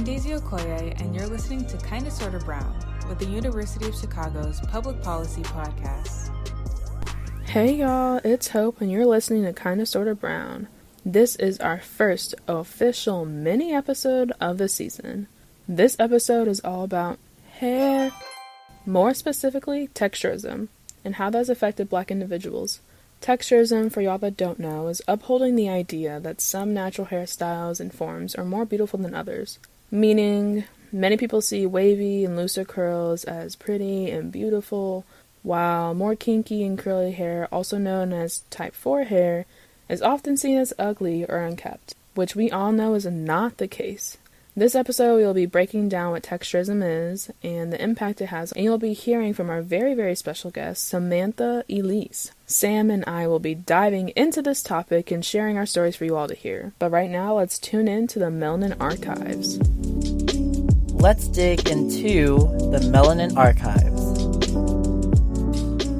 I'm Daisy Okoye, and you're listening to Kinda Sorta Brown with the University of Chicago's Public Policy Podcast. Hey y'all, it's Hope, and you're listening to Kinda Sorta Brown. This is our first official mini episode of the season. This episode is all about hair, more specifically texturism, and how that's affected Black individuals. Texturism, for y'all that don't know, is upholding the idea that some natural hairstyles and forms are more beautiful than others. Meaning, many people see wavy and looser curls as pretty and beautiful, while more kinky and curly hair, also known as type 4 hair, is often seen as ugly or unkept, which we all know is not the case. This episode, we will be breaking down what texturism is and the impact it has, and you'll be hearing from our very, very special guest, Samantha Elise. Sam and I will be diving into this topic and sharing our stories for you all to hear. But right now, let's tune in to the Melanin Archives. Let's dig into the Melanin Archives.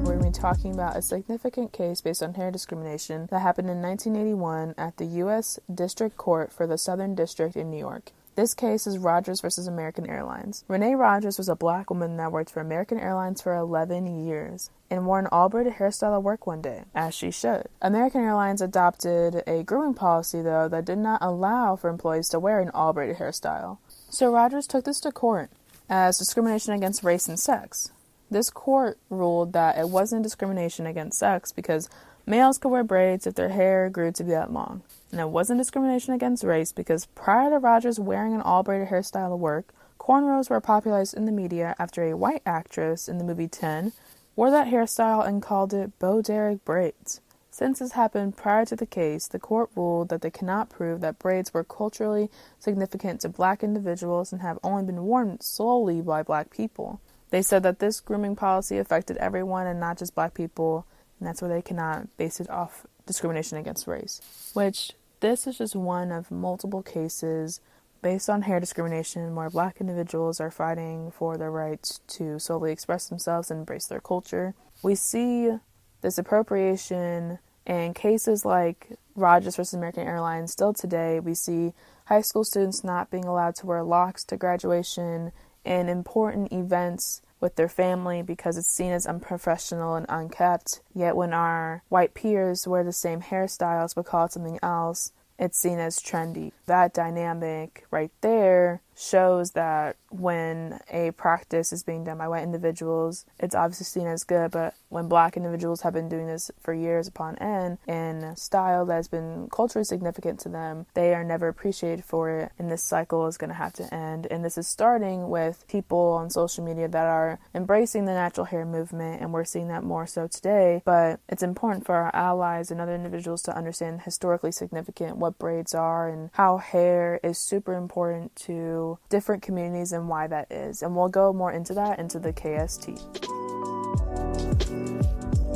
We're going to be talking about a significant case based on hair discrimination that happened in 1981 at the U.S. District Court for the Southern District in New York. This case is Rogers versus American Airlines. Renee Rogers was a Black woman that worked for American Airlines for 11 years and wore an all-braided hairstyle at work one day, as she should. American Airlines adopted a grooming policy, though, that did not allow for employees to wear an all-braided hairstyle. So Rogers took this to court as discrimination against race and sex. This court ruled that it wasn't discrimination against sex because males could wear braids if their hair grew to be that long. And it wasn't discrimination against race because prior to Rogers wearing an all-braided hairstyle at work, cornrows were popularized in the media after a white actress in the movie 10 wore that hairstyle and called it Bo Derek braids. Since this happened prior to the case, the court ruled that they cannot prove that braids were culturally significant to Black individuals and have only been worn solely by Black people. They said that this grooming policy affected everyone and not just Black people, and that's why they cannot base it off discrimination against race. Which, this is just one of multiple cases based on hair discrimination where Black individuals are fighting for their rights to solely express themselves and embrace their culture. We see this appropriation in cases like Rogers versus American Airlines. Still today, we see high school students not being allowed to wear locks to graduation and important events with their family because it's seen as unprofessional and unkept. Yet when our white peers wear the same hairstyles but call it something else, it's seen as trendy. That dynamic right there shows that when a practice is being done by white individuals, it's obviously seen as good, but when Black individuals have been doing this for years upon end in a style that has been culturally significant to them, they are never appreciated for it, and this cycle is going to have to end. And this is starting with people on social media that are embracing the natural hair movement, and we're seeing that more so today, but it's important for our allies and other individuals to understand historically significant what braids are and how hair is super important to different communities and why that is. And we'll go more into that into the KST.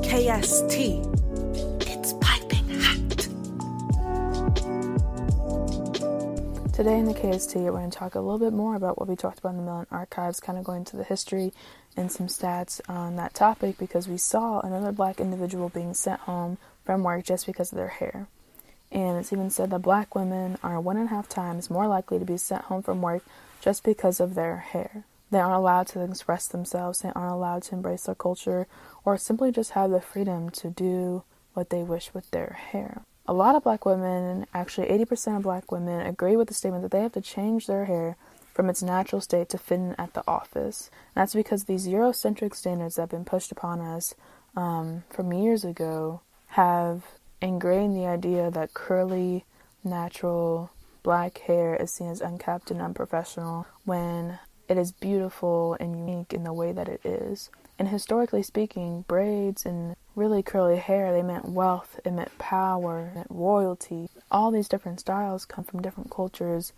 KST. It's piping hot. Today in the KST, we're going to talk a little bit more about what we talked about in the Melanin Archives, kind of going into the history and some stats on that topic because we saw another Black individual being sent home from work just because of their hair. And it's even said that Black women are 1.5 times more likely to be sent home from work just because of their hair. They aren't allowed to express themselves, they aren't allowed to embrace their culture, or simply just have the freedom to do what they wish with their hair. A lot of Black women, actually 80% of Black women, agree with the statement that they have to change their hair from its natural state to fit in at the office. And that's because these Eurocentric standards that have been pushed upon us from years ago have ingrained the idea that curly, natural, Black hair is seen as unkept and unprofessional when it is beautiful and unique in the way that it is. And historically speaking, braids and really curly hair, they meant wealth, it meant power, it meant royalty. All these different styles come from different cultures.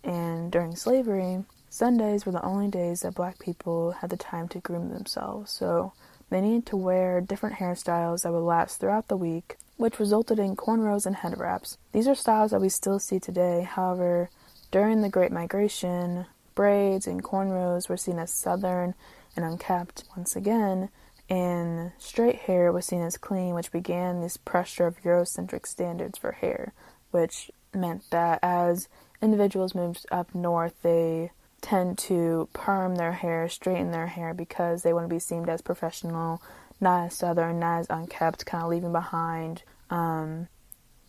And during slavery, Sundays were the only days that Black people had the time to groom themselves. So they needed to wear different hairstyles that would last throughout the week, which resulted in cornrows and head wraps. These are styles that we still see today. However, during the Great Migration, braids and cornrows were seen as southern and unkept once again, and straight hair was seen as clean, which began this pressure of Eurocentric standards for hair, which meant that as individuals move up north, they tend to perm their hair, straighten their hair because they want to be seen as professional, not as southern, not as unkempt, kind of leaving behind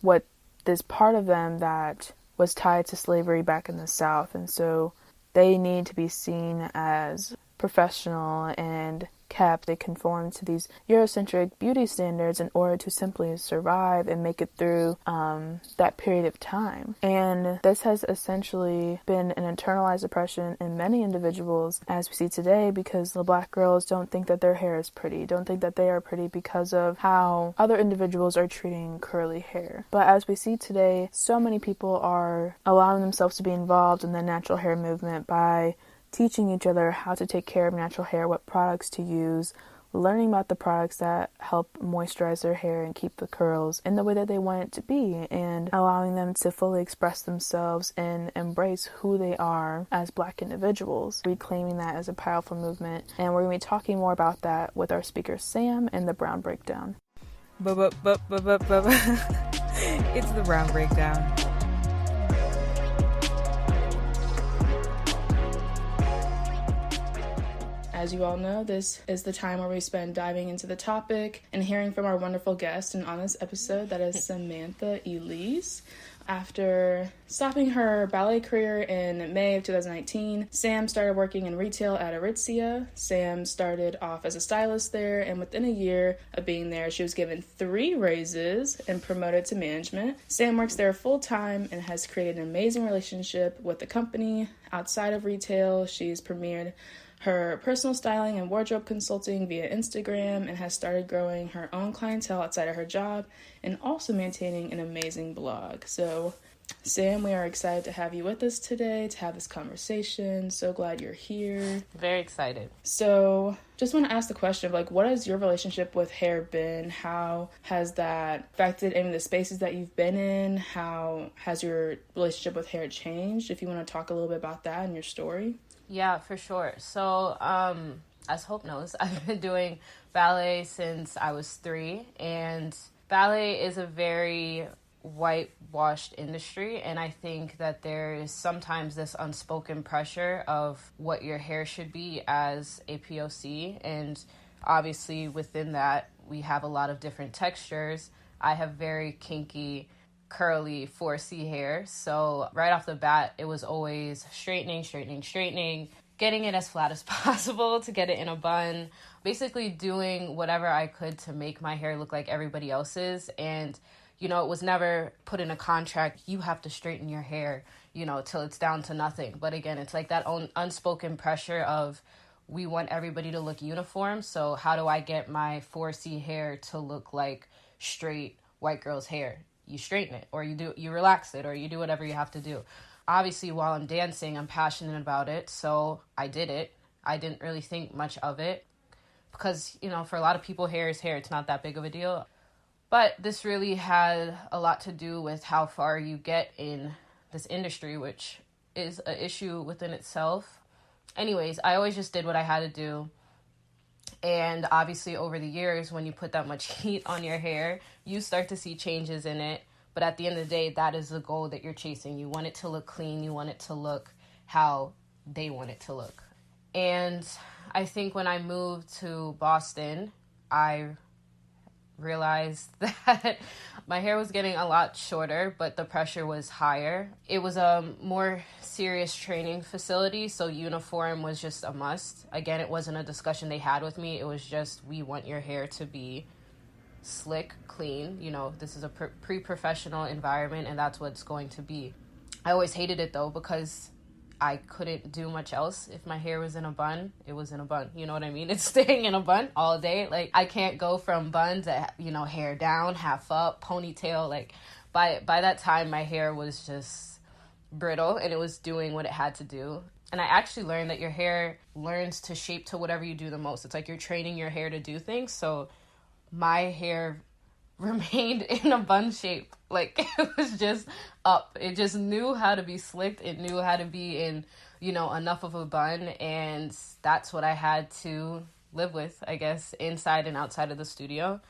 what this part of them that was tied to slavery back in the South. And so they need to be seen as professional and kept. They conform to these Eurocentric beauty standards in order to simply survive and make it through that period of time. And this has essentially been an internalized oppression in many individuals as we see today, because the Black girls don't think that their hair is pretty, don't think that they are pretty because of how other individuals are treating curly hair. But as we see today, so many people are allowing themselves to be involved in the natural hair movement by teaching each other how to take care of natural hair, what products to use, learning about the products that help moisturize their hair and keep the curls in the way that they want it to be, and allowing them to fully express themselves and embrace who they are as Black individuals, reclaiming that as a powerful movement. And we're going to be talking more about that with our speaker Sam in the Brown Breakdown. It's the Brown Breakdown. As you all know, this is the time where we spend diving into the topic and hearing from our wonderful guest. And on this episode, that is Samantha Elise. After stopping her ballet career in May of 2019, Sam started working in retail at Aritzia. Sam started off as a stylist there, and within a year of being there, she was given 3 raises and promoted to management. Sam works there full-time and has created an amazing relationship with the company. Outside of retail, she's premiered her personal styling and wardrobe consulting via Instagram and has started growing her own clientele outside of her job and also maintaining an amazing blog. So, Sam, we are excited to have you with us today to have this conversation. So glad you're here. Very excited. So, just want to ask the question of, what has your relationship with hair been? How has that affected any of the spaces that you've been in? How has your relationship with hair changed? If you want to talk a little bit about that and your story. Yeah, for sure. So, as Hope knows, I've been doing ballet since I was 3, and ballet is a very whitewashed industry, and I think that there is sometimes this unspoken pressure of what your hair should be as a POC, and obviously within that we have a lot of different textures. I have very kinky, curly 4C hair, so right off the bat it was always straightening, getting it as flat as possible to get it in a bun, basically doing whatever I could to make my hair look like everybody else's. And it was never put in a contract, you have to straighten your hair, till it's down to nothing. But again, it's like that unspoken pressure of, we want everybody to look uniform, so how do I get my 4C hair to look like straight white girl's hair? You straighten it, or you relax it, or you do whatever you have to do. Obviously, while I'm dancing, I'm passionate about it, so I did it. I didn't really think much of it because, for a lot of people, hair is hair. It's not that big of a deal. But this really had a lot to do with how far you get in this industry, which is an issue within itself. Anyways, I always just did what I had to do. And obviously over the years, when you put that much heat on your hair, you start to see changes in it. But at the end of the day, that is the goal that you're chasing. You want it to look clean. You want it to look how they want it to look. And I think when I moved to Boston, I realized that my hair was getting a lot shorter, but the pressure was higher. It was a more serious training facility, so uniform was just a must. Again, it wasn't a discussion they had with me. It was just, we want your hair to be slick, clean. This is a pre-professional environment, and that's what it's going to be. I always hated it, though, because I couldn't do much else. If my hair was in a bun, it was in a bun. You know what I mean? It's staying in a bun all day. I can't go from bun to, hair down, half up, ponytail. By that time, my hair was just brittle, and it was doing what it had to do. And I actually learned that your hair learns to shape to whatever you do the most. It's like you're training your hair to do things. So my hair remained in a bun shape. It was just up. It just knew how to be slicked. It knew how to be in, enough of a bun. And that's what I had to live with, I guess, inside and outside of the studio.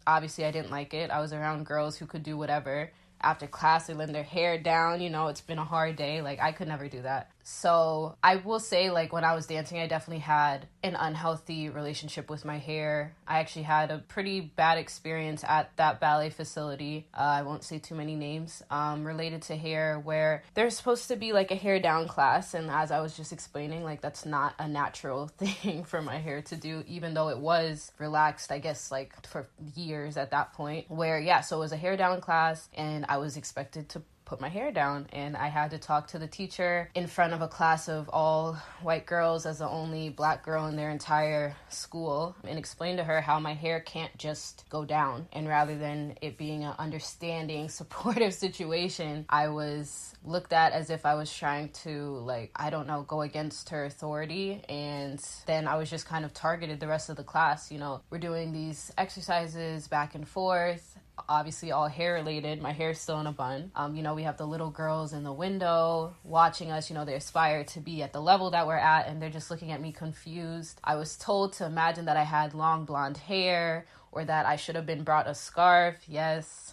Obviously, I didn't like it. I was around girls who could do whatever after class, they let their hair down, you know, it's been a hard day. Like, I could never do that. So I will say, like, when I was dancing, I definitely had an unhealthy relationship with my hair. I actually had a pretty bad experience at that ballet facility. I won't say too many names, related to hair, where there's supposed to be like a hair down class. And as I was just explaining, like, that's not a natural thing for my hair to do, even though it was relaxed, I guess, like for years at that point, where, yeah, so it was a hair down class and I was expected to put my hair down, and I had to talk to the teacher in front of a class of all white girls as the only black girl in their entire school, and explain to her how my hair can't just go down, and rather than it being an understanding, supportive situation, I was looked at as if I was trying to, like, I don't know, go against her authority. And then I was just kind of targeted the rest of the class. You know, we're doing these exercises back and forth, obviously all hair related. My hair's still in a bun. You know, we have the little girls in the window watching us. You know, they aspire to be at the level that we're at, and they're just looking at me confused. I was told to imagine that I had long blonde hair, or that I should have been brought a scarf. Yes.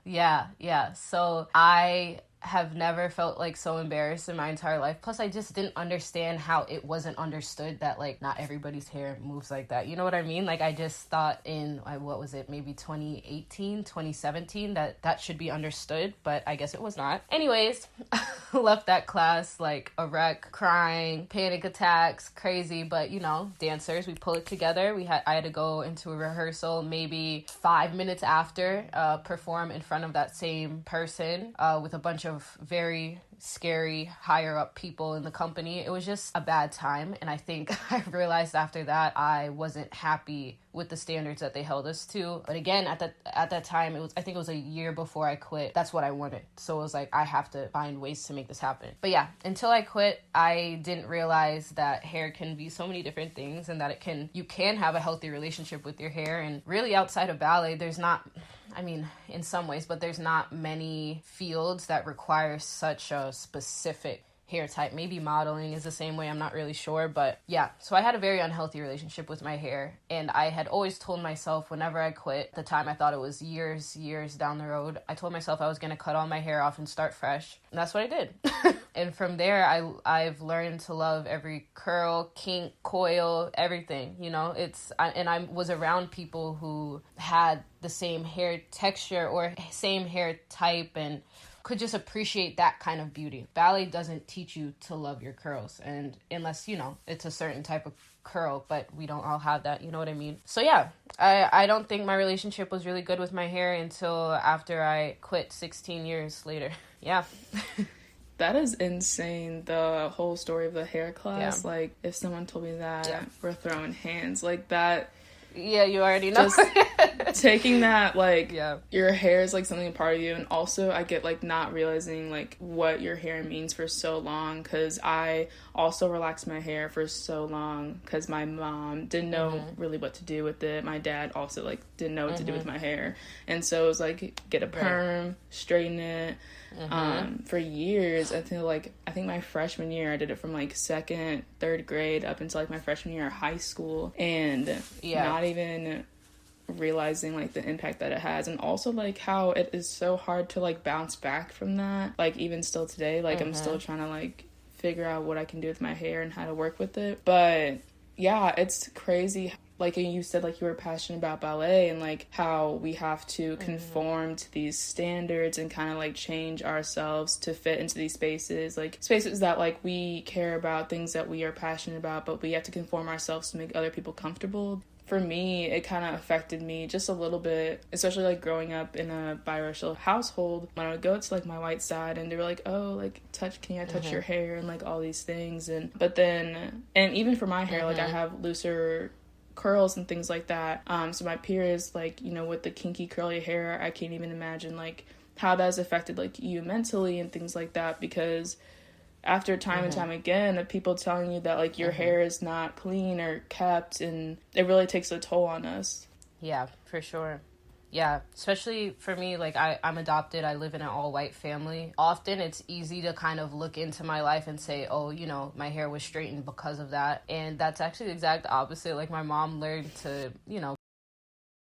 Yeah. So I have never felt like so embarrassed in my entire life. Plus, I just didn't understand how it wasn't understood that, like, not everybody's hair moves like that. You know what I mean? Like, I just thought in, what was it, maybe 2018, 2017, that should be understood, but I guess it was not. Anyways, left that class like a wreck, crying, panic attacks, crazy, but, you know, dancers, we pull it together. I had to go into a rehearsal maybe 5 minutes after, perform in front of that same person, with a bunch of very scary higher up people in the company. It was just a bad time, and I think I realized after that I wasn't happy with the standards that they held us to. But again, at that time, I think it was a year before I quit. That's what I wanted. So it was like, I have to find ways to make this happen. But yeah, until I quit, I didn't realize that hair can be so many different things, and that you can have a healthy relationship with your hair. And really, outside of ballet, there's not, I mean, in some ways, but there's not many fields that require such a specific hair type. Maybe modeling is the same way, I'm not really sure, but yeah. So I had a very unhealthy relationship with my hair, and I had always told myself whenever I quit, at the time I thought it was years down the road, I told myself I was going to cut all my hair off and start fresh, and that's what I did. And from there, I've learned to love every curl, kink, coil, everything, you know. I was around people who had the same hair texture or same hair type, and could just appreciate that kind of beauty. Ballet doesn't teach you to love your curls, and unless, you know, it's a certain type of curl, but we don't all have that, you know what I mean? So yeah, I don't think my relationship was really good with my hair until after I quit 16 years later. Yeah. That is insane, the whole story of the hair class. Yeah. Like, if someone told me that, we're throwing hands. Like, that... Yeah, you already know. Just taking that, like, your hair is, like, something a part of you. And also, I get, like, not realizing, like, what your hair means for so long. Because I also relaxed my hair for so long. Because my mom didn't know really what to do with it. My dad also, like, didn't know what to do with my hair. And so it was, like, get a perm, straighten it. For years, I think my freshman year, I did it from like second, third grade up until like my freshman year of high school, and not even realizing like the impact that it has, and also like how it is so hard to like bounce back from that. Like, even still today, like I'm still trying to like figure out what I can do with my hair and how to work with it. But yeah, it's crazy. Like you said, like you were passionate about ballet, and like how we have to conform to these standards and kind of like change ourselves to fit into these spaces, like spaces that like we care about, things that we are passionate about, but we have to conform ourselves to make other people comfortable. For me, it kind of affected me just a little bit, especially like growing up in a biracial household. When I would go to like my white side, and they were like, oh, like can I touch your hair, and like all these things. But then even for my hair, like I have looser curls and things like that, so my peers, like, you know, with the kinky curly hair, I can't even imagine like how that has affected like you mentally and things like that, because after time and time again of people telling you that like your hair is not clean or kept, and it really takes a toll on us. Yeah, for sure. Yeah, especially for me, like I'm adopted. I live in an all-white family. Often it's easy to kind of look into my life and say, oh, you know, my hair was straightened because of that. And that's actually the exact opposite. Like, my mom learned to, you know,